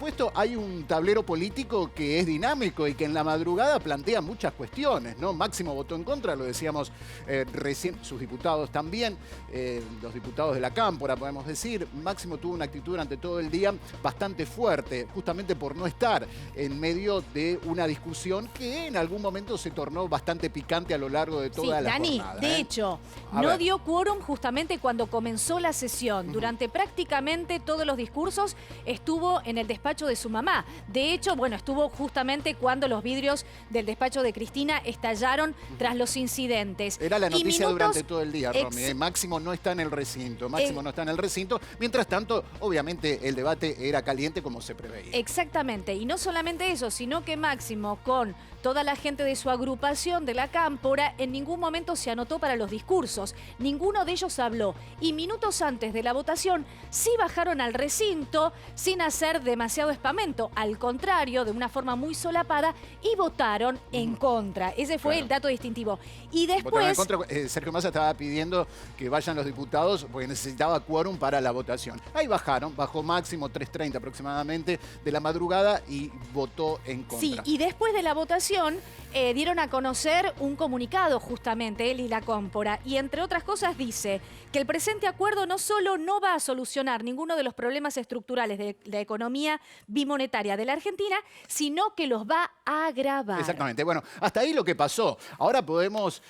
supuesto, hay un tablero político que es dinámico y que en la madrugada plantea muchas cuestiones, ¿no? Máximo votó en contra, lo decíamos recién, sus diputados también, los diputados de la Cámpora, podemos decir. Máximo tuvo una actitud durante todo el día bastante fuerte, justamente por no estar en medio de una discusión que en algún momento se tornó bastante picante a lo largo de toda la Dani, jornada. de hecho, no dio quórum justamente cuando comenzó la sesión. Durante prácticamente todos los discursos estuvo en el despacho de su mamá. De hecho, bueno, estuvo justamente cuando los vidrios del despacho de Cristina estallaron tras los incidentes. Era la noticia durante todo el día, Romy. Máximo no está en el recinto. Máximo no está en el recinto. Mientras tanto, obviamente, el debate era caliente como se preveía. Exactamente. Y no solamente eso, sino que Máximo, con toda la gente de su agrupación de la Cámpora, en ningún momento se anotó para los discursos. Ninguno de ellos habló. Y minutos antes de la votación, sí bajaron al recinto sin hacer demasiado espamento. Al contrario, de una forma muy solapada, y votaron en contra. Ese fue el dato distintivo. Y después... En contra, Sergio Massa estaba pidiendo que vayan los diputados porque necesitaba quórum para la votación. Ahí bajó Máximo 3:30 aproximadamente de la madrugada y votó en contra. Sí, y después de la votación dieron a conocer un comunicado justamente, él y la Cámpora, y entre otras cosas dice que el presente acuerdo no solo no va a solucionar ninguno de los problemas estructurales de la economía bimonetaria de la Argentina, sino que los va a agravar. Exactamente. Bueno, hasta ahí lo que pasó. Ahora podemos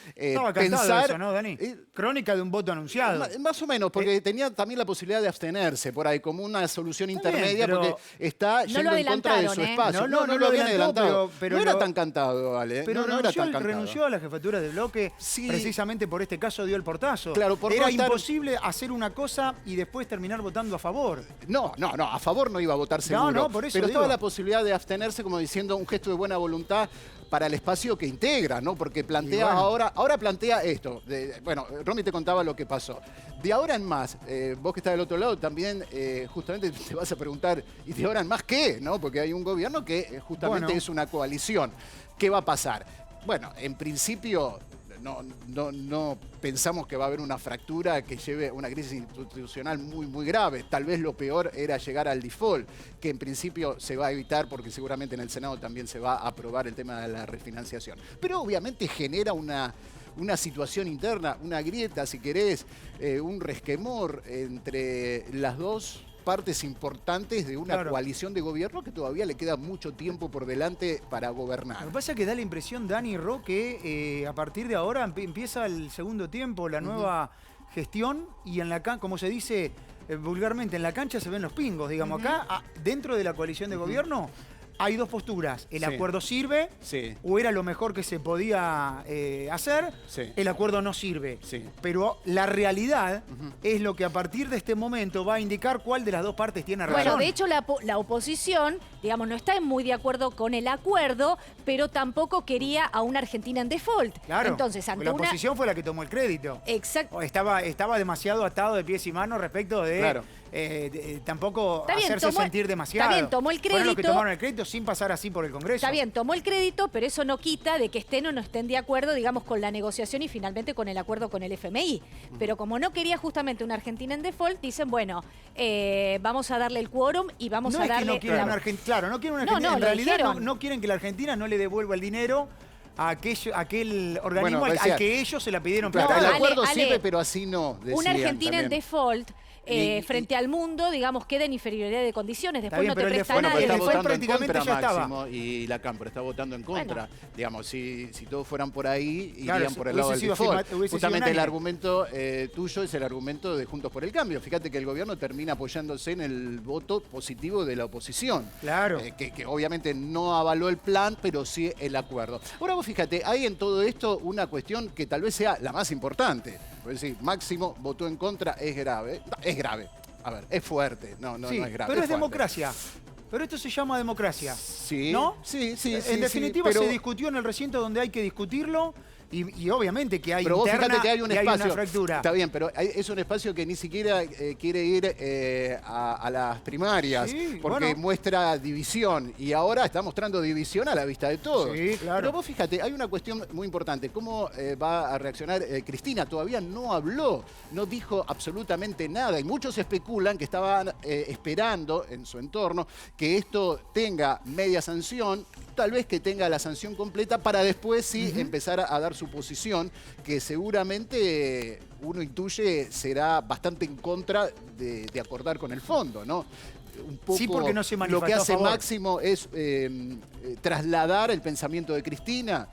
pensar... eso, ¿no, Dani? Crónica de un voto anunciado. Más o menos, porque tenía también la posibilidad de abstenerse por ahí, como una solución intermedia, porque está yendo en contra de su espacio. No lo habían adelantado. Pero no era tan cantado, Ale. Pero no era tan cantado. renunció a la jefatura de bloque, precisamente por este caso dio el portazo. Claro, era imposible hacer una cosa y después terminar votando a favor. No, a favor no iba a votar seguro. No, por eso pero digo. estaba la posibilidad de abstenerse, como diciendo un gesto de buena voluntad para el espacio que integra, ¿no? Porque plantea ahora plantea esto. Bueno, Romy te contaba lo que pasó. De ahora en más, vos que estás del otro lado también justamente te vas a preguntar, ¿y de ahora en más qué? ¿No? Porque hay un gobierno que justamente es una coalición. ¿Qué va a pasar? Bueno, en principio no pensamos que va a haber una fractura que lleve a una crisis institucional muy grave. Tal vez lo peor era llegar al default, que en principio se va a evitar porque seguramente en el Senado también se va a aprobar el tema de la refinanciación. Pero obviamente genera una situación interna, una grieta, si querés, un resquemor entre las dos partes importantes de una coalición de gobierno que todavía le queda mucho tiempo por delante para gobernar. Lo que pasa es que da la impresión, Dani y Ro, que a partir de ahora empieza el segundo tiempo, la nueva gestión, y como se dice vulgarmente, en la cancha se ven los pingos. Digamos, acá, dentro de la coalición de gobierno, hay dos posturas. ¿El acuerdo sirve o era lo mejor que se podía hacer? El acuerdo no sirve. Pero la realidad es lo que a partir de este momento va a indicar cuál de las dos partes tiene razón. Bueno, de hecho la oposición, digamos, no está muy de acuerdo con el acuerdo, pero tampoco quería a una Argentina en default. Claro, entonces, ante la oposición fue la que tomó el crédito. Exacto. Estaba demasiado atado de pies y manos respecto de... tampoco hacerse sentir demasiado. Está bien, tomó el crédito. Fueron los que tomaron el crédito sin pasar así por el Congreso. Está bien, tomó el crédito, pero eso no quita de que estén o no estén de acuerdo, digamos, con la negociación y finalmente con el acuerdo con el FMI. Pero como no quería justamente una Argentina en default, dicen, bueno, vamos a darle el quórum y vamos a darle... No quieren una Argentina. En realidad no quieren que la Argentina no le devuelva el dinero a aquel organismo al que ellos se la pidieron. Claro, el acuerdo sirve, pero así no. Una Argentina en default... frente al mundo, digamos, queda en inferioridad de condiciones. Después no te presta nada. Pero está votando en contra Máximo y la Cámpora está votando en contra. Digamos, si todos fueran por ahí, irían por el lado del default. Justamente el argumento tuyo es el argumento de Juntos por el Cambio. Fíjate que el gobierno termina apoyándose en el voto positivo de la oposición. Claro. Que obviamente no avaló el plan, pero sí el acuerdo. Ahora vos fíjate, hay en todo esto una cuestión que tal vez sea la más importante. Es decir, Máximo votó en contra, es grave. Es grave. A ver, es fuerte. No es grave. Pero es democracia. Pero esto se llama democracia. Sí. ¿No? Sí. En definitiva, se discutió en el recinto donde hay que discutirlo. Y obviamente que hay pero vos interna fíjate que hay un y hay espacio. una fractura. Está bien, pero es un espacio que ni siquiera quiere ir a las primarias, Sí, porque bueno. muestra división. Y ahora está mostrando división a la vista de todos. Sí, claro. Pero vos fíjate, hay una cuestión muy importante. ¿Cómo va a reaccionar Cristina? Todavía no habló, no dijo absolutamente nada. Y muchos especulan que estaban esperando en su entorno que esto tenga media sanción, tal vez que tenga la sanción completa para después sí empezar a dar su posición, que seguramente uno intuye será bastante en contra de acordar con el fondo, ¿no? Un poco Sí, porque no se manifestó lo que hace a favor. Máximo es trasladar el pensamiento de Cristina.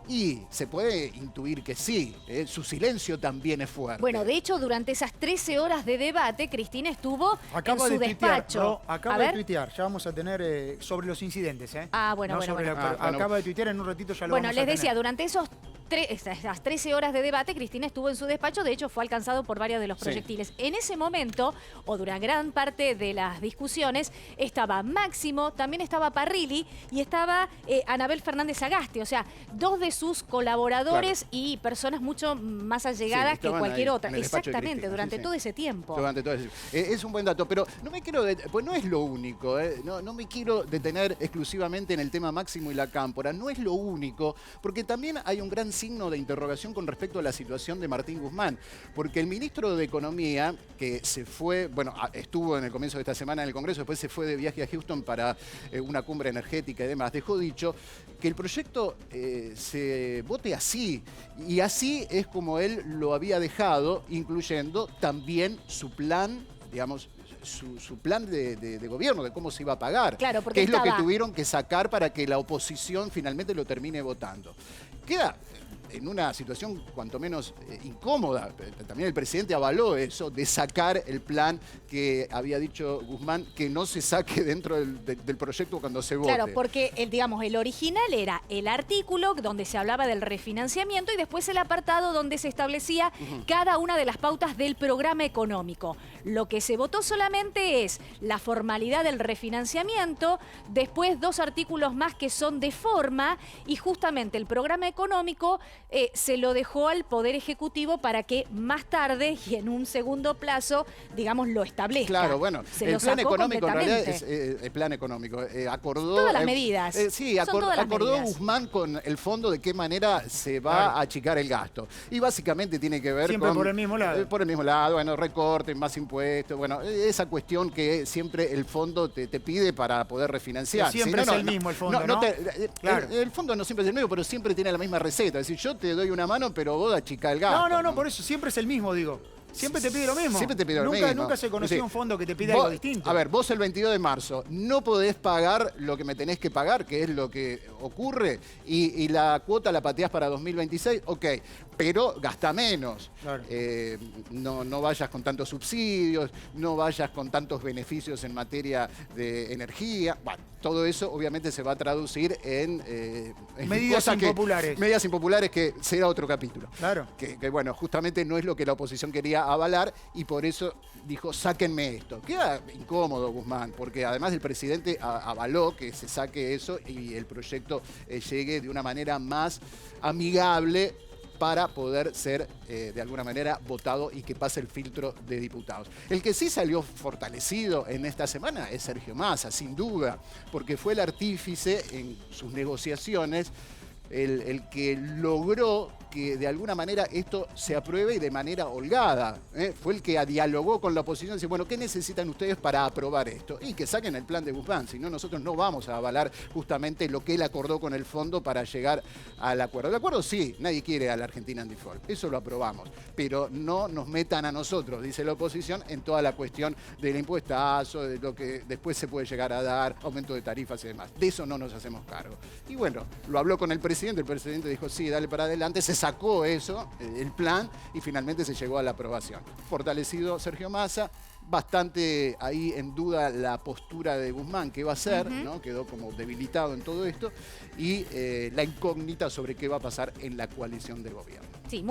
Y se puede intuir que sí, su silencio también es fuerte. Bueno, de hecho, durante esas 13 horas de debate, Cristina estuvo Acaba en su de tuitear, despacho. Ro, acaba A de ver. tuitear. Ya vamos a tener sobre los incidentes, ¿eh? Ah, bueno, No bueno, sobre bueno. la- Ah, bueno. Acaba de tuitear, en un ratito ya lo Bueno, vamos a les decía, tener. durante esas 13 horas de debate, Cristina estuvo en su despacho, de hecho fue alcanzado por varios de los Sí. proyectiles. En ese momento, o durante gran parte de las discusiones, estaba Máximo, también estaba Parrilli y estaba Anabel Fernández Agasti, o sea, dos de sus colaboradores y personas mucho más allegadas que estaban cualquier ahí, otra. en el despacho de Exactamente, Cristina, durante sí, sí. todo ese tiempo. Durante todo ese- es un buen dato, pero no me quiero, pues no es lo único, no me quiero detener exclusivamente en el tema Máximo y la Cámpora, no es lo único, porque también hay un gran signo de interrogación con respecto a la situación de Martín Guzmán, porque el ministro de Economía, que se fue, bueno, estuvo en el comienzo de esta semana en el Congreso, después se fue de viaje a Houston para una cumbre energética y demás, dejó dicho que el proyecto se vote así, y así es como él lo había dejado, incluyendo también su plan, digamos, su plan de gobierno, de cómo se iba a pagar. Claro, porque que es lo que estaba- tuvieron que sacar para que la oposición finalmente lo termine votando. Queda en una situación cuanto menos incómoda. También el presidente avaló eso, de sacar el plan que había dicho Guzmán, que no se saque dentro del proyecto cuando se vote. Claro, porque digamos, el original era el artículo donde se hablaba del refinanciamiento y después el apartado donde se establecía cada una de las pautas del programa económico. Lo que se votó solamente es la formalidad del refinanciamiento, después 2 artículos más que son de forma y justamente el programa económico se lo dejó al Poder Ejecutivo para que más tarde y en un segundo plazo, digamos, lo establezca. Claro, bueno, Se el lo plan sacó económico en realidad es completamente. el plan económico. Acordó Todas las medidas. Sí, Son todas las acordó medidas. Guzmán con el fondo de qué manera se va Claro. a achicar el gasto. Y básicamente tiene que ver Siempre con... por el mismo lado. Por el mismo lado, bueno, recortes, más impuestos, bueno, esa cuestión que siempre el fondo te pide para poder refinanciar. Que siempre Si no, es el mismo el fondo, ¿no? Claro. El fondo no siempre es el mismo, pero siempre tiene la misma receta. Es decir, yo te doy una mano, pero vos achicá el gasto. No, por eso siempre es el mismo, digo. Siempre te pide lo mismo. Siempre te pide lo nunca, mismo. Nunca se conoció Sí. un fondo que te pide Vos- algo distinto. A ver, vos el 22 de marzo no podés pagar lo que me tenés que pagar, que es lo que ocurre, y la cuota la pateás para 2026, ok, pero gasta menos. Claro. No vayas con tantos subsidios, no vayas con tantos beneficios en materia de energía. Bueno, todo eso obviamente se va a traducir en Medidas cosas impopulares. medidas impopulares, que será otro capítulo. Claro. Que, bueno, justamente no es lo que la oposición quería avalar y por eso dijo, sáquenme esto. Queda incómodo Guzmán, porque además el presidente avaló que se saque eso y el proyecto llegue de una manera más amigable para poder ser de alguna manera votado y que pase el filtro de diputados. El que sí salió fortalecido en esta semana es Sergio Massa, sin duda, porque fue el artífice en sus negociaciones, el que logró que de alguna manera esto se apruebe y de manera holgada. Fue el que dialogó con la oposición y dice, bueno, ¿qué necesitan ustedes para aprobar esto? Y que saquen el plan de Guzmán, si no nosotros no vamos a avalar justamente lo que él acordó con el fondo para llegar al acuerdo. El acuerdo sí, nadie quiere a la Argentina en default, eso lo aprobamos, pero no nos metan a nosotros, dice la oposición, en toda la cuestión del impuestazo, de lo que después se puede llegar a dar, aumento de tarifas y demás. De eso no nos hacemos cargo. Y bueno, lo habló con el presidente dijo, sí, dale para adelante, se sacó eso, el plan, y finalmente se llegó a la aprobación. Fortalecido Sergio Massa, bastante ahí en duda la postura de Guzmán, qué va a hacer, ¿no? Quedó como debilitado en todo esto, y la incógnita sobre qué va a pasar en la coalición de gobierno. Sí,